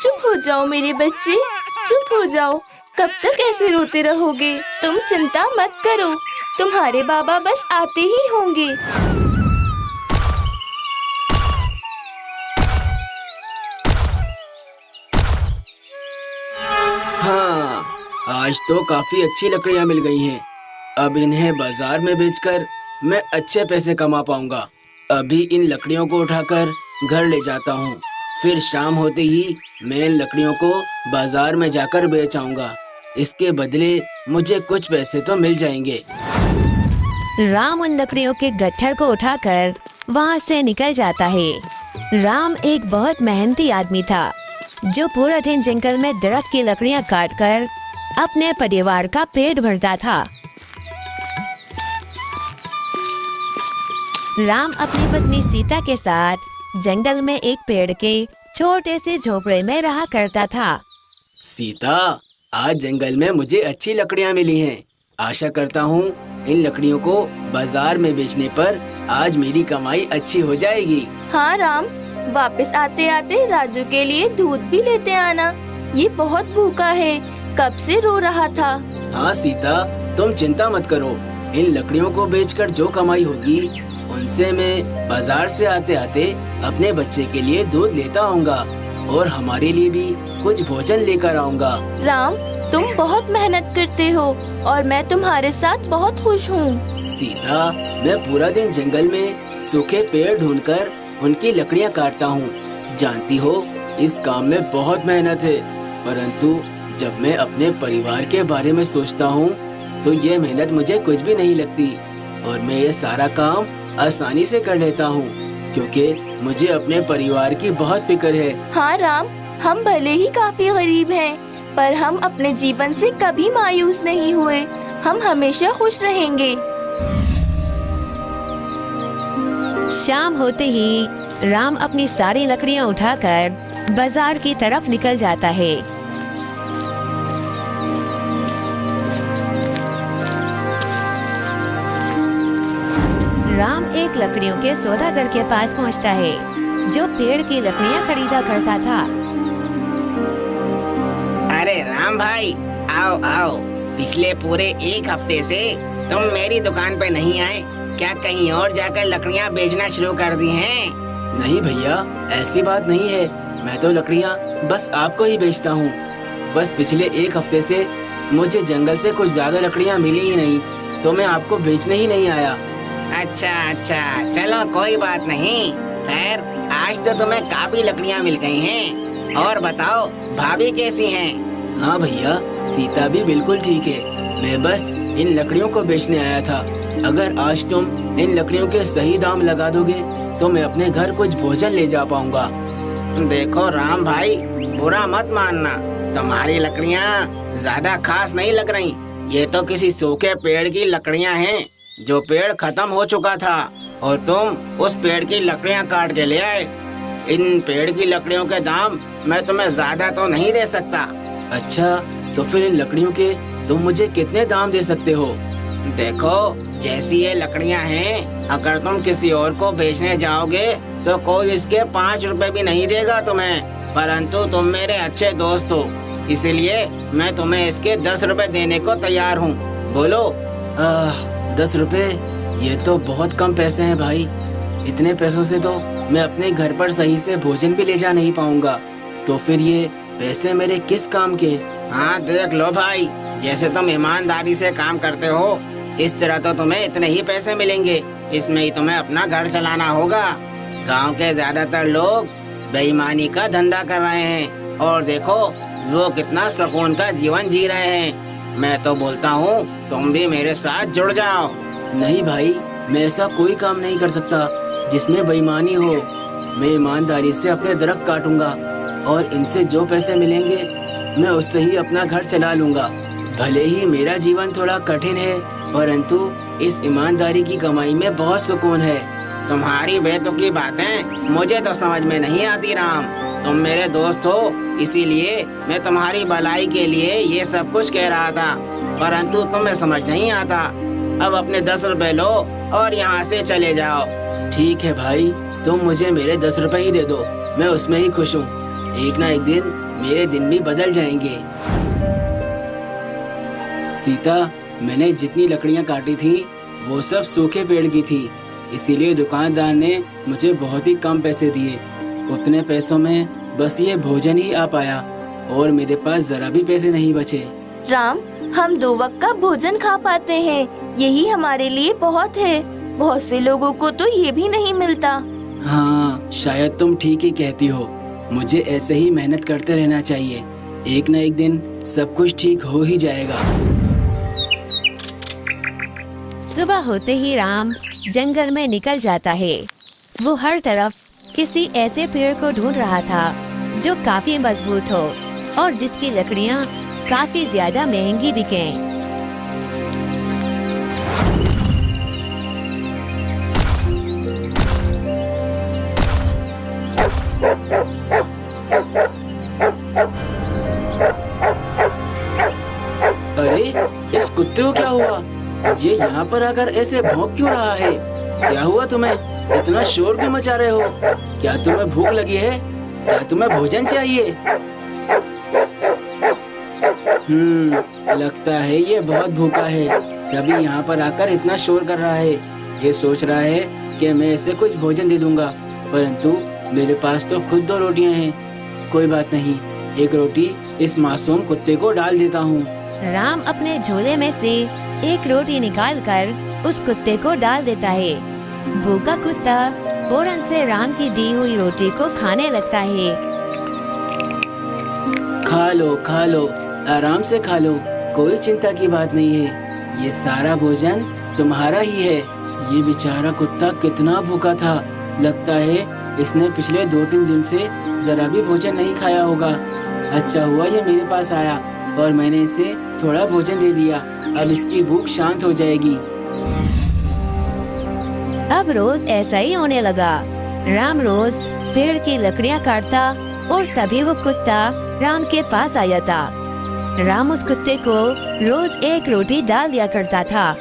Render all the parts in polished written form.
चुप हो जाओ मेरे बच्चे, चुप हो जाओ। कब तक ऐसे रोते रहोगे? तुम चिंता मत करो, तुम्हारे बाबा बस आते ही होंगे। हाँ, आज तो काफी अच्छी लकड़ियाँ मिल गई हैं। अब इन्हें बाजार में बेचकर मैं अच्छे पैसे कमा पाऊंगा। अभी इन लकड़ियों को उठाकर घर ले जाता हूँ। फिर शाम होते ही मैं इन लकड़ियों को बाजार में जाकर बेच आऊंगा। इसके बदले मुझे कुछ पैसे तो मिल जाएंगे। राम उन लकड़ियों के गट्ठर को उठाकर वहाँ से निकल जाता है। राम एक बहुत मेहनती आदमी था जो पूरा दिन जंगल में दरख्त की लकड़ियाँ काटकर अपने परिवार का पेट भरता था। राम अपनी पत्नी सीता के साथ जंगल में एक पेड़ के छोटे से झोपड़े में रहा करता था। सीता, आज जंगल में मुझे अच्छी लकड़ियाँ मिली हैं। आशा करता हूँ इन लकड़ियों को बाजार में बेचने पर आज मेरी कमाई अच्छी हो जाएगी। हाँ राम, वापस आते आते राजू के लिए दूध भी लेते आना। ये बहुत भूखा है, कब से रो रहा था। हाँ सीता, तुम चिंता मत करो। इन लकड़ियों को बेचकर जो कमाई होगी उनसे मैं बाजार से आते आते अपने बच्चे के लिए दूध लेता आऊंगा और हमारे लिए भी कुछ भोजन लेकर आऊंगा। राम, तुम बहुत मेहनत करते हो और मैं तुम्हारे साथ बहुत खुश हूँ। सीता, मैं पूरा दिन जंगल में सूखे पेड़ ढूंढकर उनकी लकड़ियाँ काटता हूँ। जानती हो, इस काम में बहुत मेहनत है, परंतु जब मैं अपने परिवार के बारे में सोचता हूँ तो ये मेहनत मुझे कुछ भी नहीं लगती और मैं ये सारा काम आसानी से कर लेता हूँ क्योंकि मुझे अपने परिवार की बहुत फिक्र है। हाँ राम, हम भले ही काफी गरीब हैं, पर हम अपने जीवन से कभी मायूस नहीं हुए। हम हमेशा खुश रहेंगे। शाम होते ही राम अपनी सारी लकड़ियाँ उठाकर बाजार की तरफ निकल जाता है। राम एक लकड़ियों के सौदागर के पास पहुंचता है जो पेड़ की लकड़ियाँ खरीदा करता था। अरे राम भाई, आओ आओ। पिछले पूरे एक हफ्ते से तुम मेरी दुकान पे नहीं आए, क्या कहीं और जाकर लकड़ियाँ बेचना शुरू कर दी हैं? नहीं भैया, ऐसी बात नहीं है। मैं तो लकड़ियाँ बस आपको ही बेचता हूँ। बस पिछले एक हफ्ते से मुझे जंगल से कुछ ज्यादा लकड़ियाँ मिली ही नहीं, तो मैं आपको बेचने ही नहीं आया। अच्छा अच्छा, चलो कोई बात नहीं। खैर, आज तो तुम्हें काफी लकड़ियाँ मिल गई हैं। और बताओ, भाभी कैसी हैं? हाँ भैया, सीता भी बिल्कुल ठीक है। मैं बस इन लकड़ियों को बेचने आया था। अगर आज तुम इन लकड़ियों के सही दाम लगा दोगे तो मैं अपने घर कुछ भोजन ले जा पाऊंगा। देखो राम भाई, बुरा मत मानना, तुम्हारी लकड़ियाँ ज्यादा खास नहीं लग रही। ये तो किसी सूखे पेड़ की लकड़ियाँ हैं जो पेड़ खत्म हो चुका था और तुम उस पेड़ की लकड़ियाँ काट के ले आए। इन पेड़ की लकड़ियों के दाम मैं तुम्हें ज्यादा तो नहीं दे सकता। अच्छा, तो फिर इन लकड़ियों के तुम मुझे कितने दाम दे सकते हो? देखो, जैसी ये लकड़ियाँ हैं, अगर तुम किसी और को बेचने जाओगे तो कोई इसके 5 रुपए भी नहीं देगा तुम्हें, परंतु तुम मेरे अच्छे दोस्त हो, इसलिए मैं तुम्हें इसके 10 रुपए देने को तैयार हूँ। बोलो। 10 रुपए? ये तो बहुत कम पैसे हैं भाई। इतने पैसों से तो मैं अपने घर पर सही से भोजन भी ले जा नहीं पाऊंगा। तो फिर ये पैसे मेरे किस काम के? हाँ देख लो भाई, जैसे तुम ईमानदारी से काम करते हो इस तरह तो तुम्हें इतने ही पैसे मिलेंगे। इसमें ही तुम्हें अपना घर चलाना होगा। गांव के ज्यादातर लोग बेईमानी का धंधा कर रहे हैं और देखो वो कितना सुकून का जीवन जी रहे हैं। मैं तो बोलता हूँ तुम भी मेरे साथ जुड़ जाओ। नहीं भाई, मैं ऐसा कोई काम नहीं कर सकता जिसमें बेईमानी हो। मैं ईमानदारी से अपने दरख्त काटूंगा और इनसे जो पैसे मिलेंगे मैं उससे ही अपना घर चला लूंगा। भले ही मेरा जीवन थोड़ा कठिन है, परंतु इस ईमानदारी की कमाई में बहुत सुकून है। तुम्हारी बेतुकी बातें मुझे तो समझ में नहीं आती राम। तुम मेरे दोस्त हो, इसीलिए मैं तुम्हारी भलाई के लिए ये सब कुछ कह रहा था, परंतु तुम्हें समझ नहीं आता। अब अपने 10 रुपए लो और यहाँ से चले जाओ। ठीक है भाई, तुम मुझे मेरे 10 रुपए ही दे दो, मैं उसमें ही खुश हूँ। एक ना एक दिन मेरे दिन भी बदल जाएंगे। सीता, मैंने जितनी लकड़ियाँ काटी थी वो सब सूखे पेड़ की थी, इसीलिए दुकानदार ने मुझे बहुत ही कम पैसे दिए। उतने पैसों में बस ये भोजन ही आ पाया और मेरे पास जरा भी पैसे नहीं बचे। राम, हम 2 वक्त का भोजन खा पाते हैं, यही हमारे लिए बहुत है। बहुत से लोगों को तो ये भी नहीं मिलता। हाँ, शायद तुम ठीक ही कहती हो। मुझे ऐसे ही मेहनत करते रहना चाहिए। एक न एक दिन सब कुछ ठीक हो ही जाएगा। सुबह होते ही राम जंगल में निकल जाता है। वो हर तरफ किसी ऐसे पेड़ को ढूंढ रहा था जो काफी मजबूत हो और जिसकी लकड़ियाँ काफी ज्यादा महंगी बिकें। अरे, इस कुत्ते को क्या हुआ? ये यहाँ पर आकर ऐसे भौंक क्यों रहा है? क्या हुआ तुम्हें? इतना शोर क्यों मचा रहे हो? क्या तुम्हें भूख लगी है? क्या तुम्हें भोजन चाहिए? लगता है ये बहुत भूखा है, तभी यहाँ पर आकर इतना शोर कर रहा है। ये सोच रहा है कि मैं इसे कुछ भोजन दे दूंगा, परंतु मेरे पास तो खुद 2 रोटियाँ हैं। कोई बात नहीं, एक रोटी इस मासूम कुत्ते को डाल देता हूँ। राम अपने झोले में से एक रोटी निकालकर उस कुत्ते को डाल देता है। भूखा कुत्ता फौरन से राम की दी हुई रोटी को खाने लगता है। खा लो, आराम से खा लो, कोई चिंता की बात नहीं है। ये सारा भोजन तुम्हारा ही है। ये बेचारा कुत्ता कितना भूखा था, लगता है इसने पिछले 2-3 दिन से जरा भी भोजन नहीं खाया होगा। अच्छा हुआ ये मेरे पास आया और मैंने इसे थोड़ा भोजन दे दिया। अब इसकी भूख शांत हो जाएगी। अब रोज ऐसा ही होने लगा। राम रोज पेड़ की लकड़ियाँ काटता और तभी वो कुत्ता राम के पास आ जाता। राम उस कुत्ते को रोज एक रोटी डाल दिया करता था।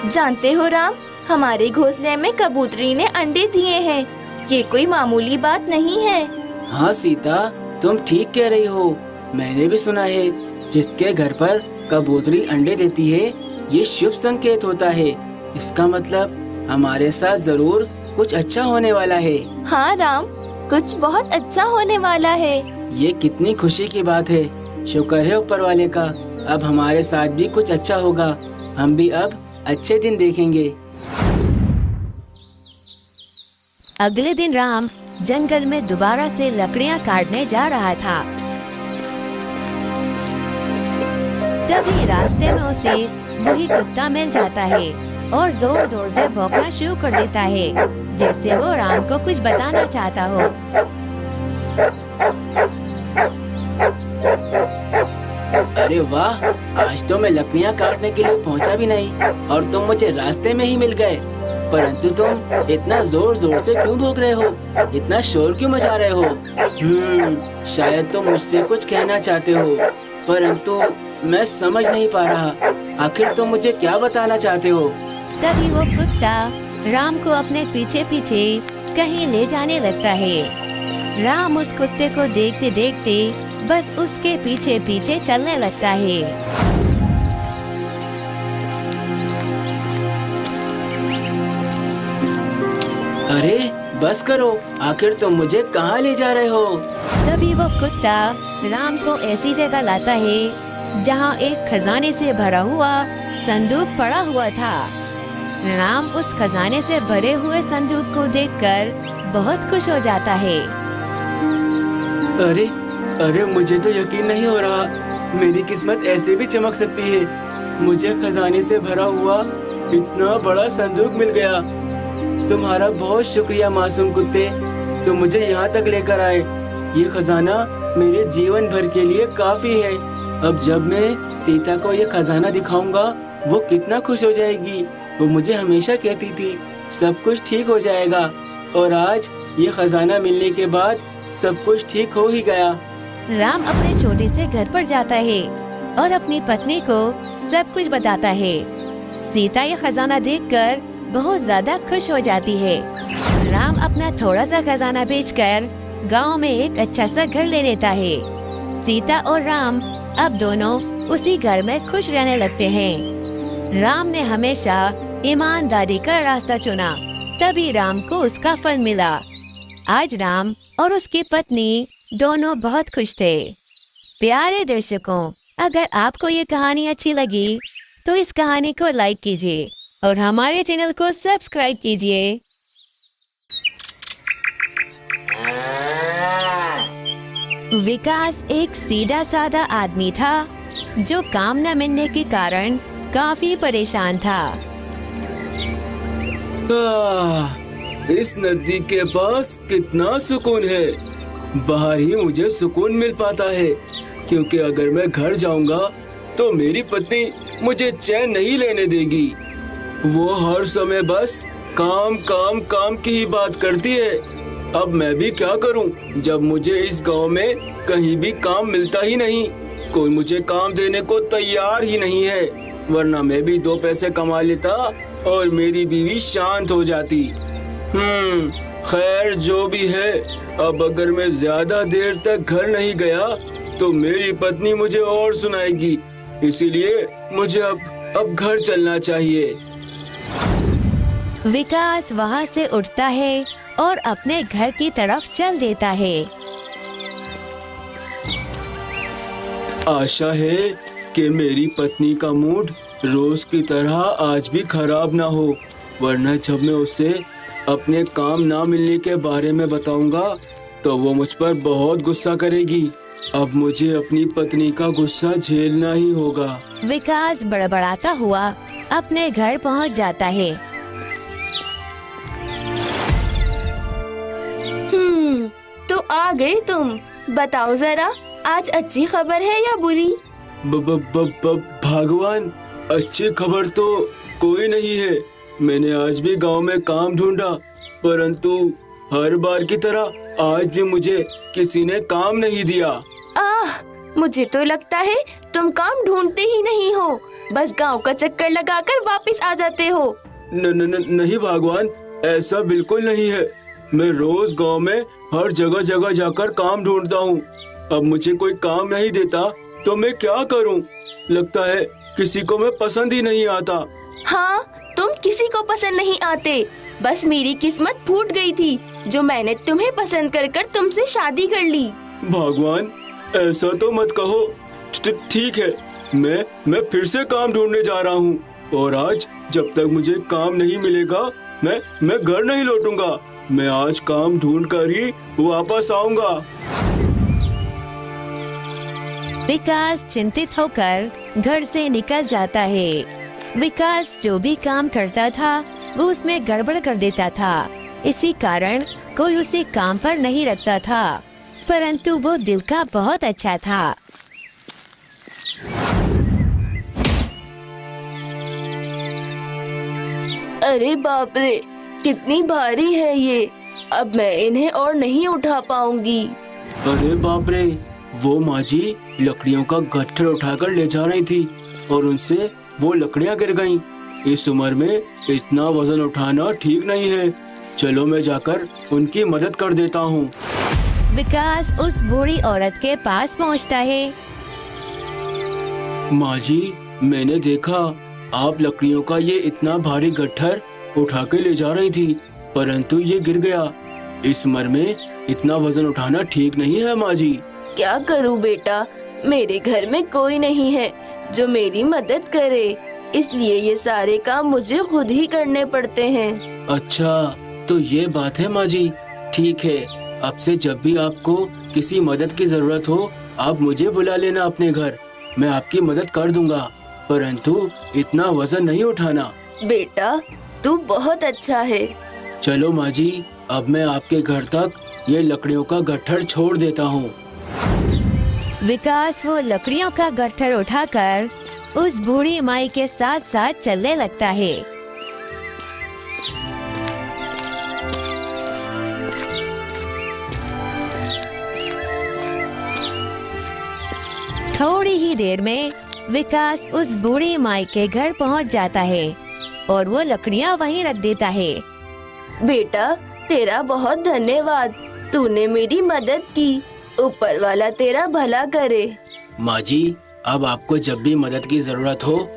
जानते हो राम, हमारे घोंसले में कबूतरी ने अंडे दिए हैं। ये कोई मामूली बात नहीं है। हाँ सीता, तुम ठीक कह रही हो। मैंने भी सुना है जिसके घर पर कबूतरी अंडे देती है ये शुभ संकेत होता है। इसका मतलब हमारे साथ जरूर कुछ अच्छा होने वाला है। हाँ राम, कुछ बहुत अच्छा होने वाला है। ये कितनी खुशी की बात है। शुक्र है ऊपर वाले का, अब हमारे साथ भी कुछ अच्छा होगा। हम भी अब अच्छे दिन देखेंगे। अगले दिन राम जंगल में दोबारा से लकड़ियाँ काटने जा रहा था। तभी रास्ते में उसे वही कुत्ता मिल जाता है और जोर जोर से भौंकना शुरू कर देता है, जैसे वो राम को कुछ बताना चाहता हो। अरे वाह, आज तो मैं लकड़ियाँ काटने के लिए पहुँचा भी नहीं और तुम मुझे रास्ते में ही मिल गए। परंतु तुम इतना जोर जोर से क्यों भौंक रहे हो? इतना शोर क्यों मचा रहे हो? शायद तुम मुझसे कुछ कहना चाहते हो, परंतु मैं समझ नहीं पा रहा। आखिर तुम मुझे क्या बताना चाहते हो? तभी वो कुत्ता राम को अपने पीछे पीछे कहीं ले जाने लगता है। राम उस कुत्ते को देखते देखते बस उसके पीछे पीछे चलने लगता है। अरे बस करो, आखिर तुम मुझे कहाँ ले जा रहे हो? तभी वो कुत्ता राम को ऐसी जगह लाता है जहाँ एक खजाने से भरा हुआ संदूक पड़ा हुआ था। राम उस खजाने से भरे हुए संदूक को देखकर बहुत खुश हो जाता है। अरे अरे, मुझे तो यकीन नहीं हो रहा, मेरी किस्मत ऐसे भी चमक सकती है। मुझे खजाने से भरा हुआ इतना बड़ा संदूक मिल गया। तुम्हारा बहुत शुक्रिया मासूम कुत्ते, तुम मुझे यहाँ तक लेकर आए। ये खजाना मेरे जीवन भर के लिए काफी है। अब जब मैं सीता को ये खजाना दिखाऊंगा, वो कितना खुश हो जाएगी। वो मुझे हमेशा कहती थी सब कुछ ठीक हो जाएगा, और आज ये खजाना मिलने के बाद सब कुछ ठीक हो ही गया। राम अपने छोटे से घर पर जाता है और अपनी पत्नी को सब कुछ बताता है। सीता ये खजाना देखकर बहुत ज्यादा खुश हो जाती है। राम अपना थोड़ा सा खजाना बेचकर गांव में एक अच्छा सा घर ले लेता है। सीता और राम अब दोनों उसी घर में खुश रहने लगते हैं। राम ने हमेशा ईमानदारी का रास्ता चुना, तभी राम को उसका फल मिला। आज राम और उसकी पत्नी दोनों बहुत खुश थे। प्यारे दर्शकों, अगर आपको ये कहानी अच्छी लगी तो इस कहानी को लाइक कीजिए और हमारे चैनल को सब्सक्राइब कीजिए। विकास एक सीधा साधा आदमी था जो काम न मिलने के कारण काफी परेशान था। इस नदी के पास कितना सुकून है। बाहर ही मुझे सुकून मिल पाता है, क्योंकि अगर मैं घर जाऊंगा तो मेरी पत्नी मुझे चैन नहीं लेने देगी। वो हर समय बस काम काम काम की ही बात करती है। अब मैं भी क्या करूं, जब मुझे इस गांव में कहीं भी काम मिलता ही नहीं। कोई मुझे काम देने को तैयार ही नहीं है, वरना मैं भी 2 पैसे कमा लेता और मेरी बीवी शांत हो जाती। खैर जो भी है, अब अगर मैं ज्यादा देर तक घर नहीं गया तो मेरी पत्नी मुझे और सुनाएगी, इसीलिए मुझे अब घर चलना चाहिए। विकास वहाँ से उठता है और अपने घर की तरफ चल देता है। आशा है कि मेरी पत्नी का मूड रोज की तरह आज भी खराब ना हो, वरना जब मैं उसे अपने काम ना मिलने के बारे में बताऊंगा तो वो मुझ पर बहुत गुस्सा करेगी। अब मुझे अपनी पत्नी का गुस्सा झेलना ही होगा। विकास बड़बड़ाता हुआ अपने घर पहुंच जाता है। तो आ गए तुम। बताओ जरा, आज अच्छी खबर है या बुरी? भगवान, अच्छी खबर तो कोई नहीं है। मैंने आज भी गांव में काम ढूंढा, परंतु हर बार की तरह आज भी मुझे किसी ने काम नहीं दिया। मुझे तो लगता है तुम काम ढूंढते ही नहीं हो, बस गांव का चक्कर लगाकर वापस आ जाते हो। नहीं भगवान, ऐसा बिल्कुल नहीं है। मैं रोज गांव में हर जगह जगह जाकर काम ढूंढता हूँ। अब मुझे कोई काम नहीं देता तो मैं क्या करूँ? लगता है किसी को मैं पसंद ही नहीं आता। हाँ, तुम किसी को पसंद नहीं आते। बस मेरी किस्मत फूट गई थी जो मैंने तुम्हें पसंद कर तुमसे शादी कर ली। भगवान, ऐसा तो मत कहो। ठीक है, मैं फिर से काम ढूंढने जा रहा हूँ, और आज जब तक मुझे काम नहीं मिलेगा मैं घर नहीं लौटूंगा। मैं आज काम ढूंढ कर ही वापस आऊंगा। विकास चिंतित होकर घर से निकल जाता है। विकास जो भी काम करता था वो उसमें गड़बड़ कर देता था, इसी कारण कोई उसे काम पर नहीं रखता था, परंतु वो दिल का बहुत अच्छा था। अरे बाप रे, कितनी भारी है ये। अब मैं इन्हें और नहीं उठा पाऊंगी। अरे बाप रे, वो माँ जी लकड़ियों का गट्ठर उठाकर ले जा रही थी और उनसे वो लकड़ियाँ गिर गईं। इस उम्र में इतना वजन उठाना ठीक नहीं है। चलो मैं जाकर उनकी मदद कर देता हूँ। विकास उस बूढ़ी औरत के पास पहुँचता है। माँ जी, मैंने देखा आप लकड़ियों का ये इतना भारी गट्ठर उठा के ले जा रही थी, परंतु ये गिर गया। इस उम्र में इतना वजन उठाना ठीक नहीं है माँ जी। क्या करूं बेटा, मेरे घर में कोई नहीं है जो मेरी मदद करे, इसलिए ये सारे काम मुझे खुद ही करने पड़ते हैं। अच्छा, तो ये बात है माँ जी। ठीक है, अब से जब भी आपको किसी मदद की जरूरत हो आप मुझे बुला लेना अपने घर। मैं आपकी मदद कर दूंगा, परंतु इतना वजन नहीं उठाना। बेटा, तू बहुत अच्छा है। चलो माँ जी, अब मैं आपके घर तक ये लकड़ियों का गट्ठर छोड़ देता हूँ। विकास वो लकड़ियों का गट्ठर उठाकर उस बूढ़ी माई के साथ साथ चलने लगता है। थोड़ी ही देर में विकास उस बूढ़ी माई के घर पहुंच जाता है और वो लकड़ियां वहीं रख देता है। बेटा, तेरा बहुत धन्यवाद। तूने मेरी मदद की। ऊपर वाला तेरा भला करे। माँ जी, अब आपको जब भी मदद की जरूरत हो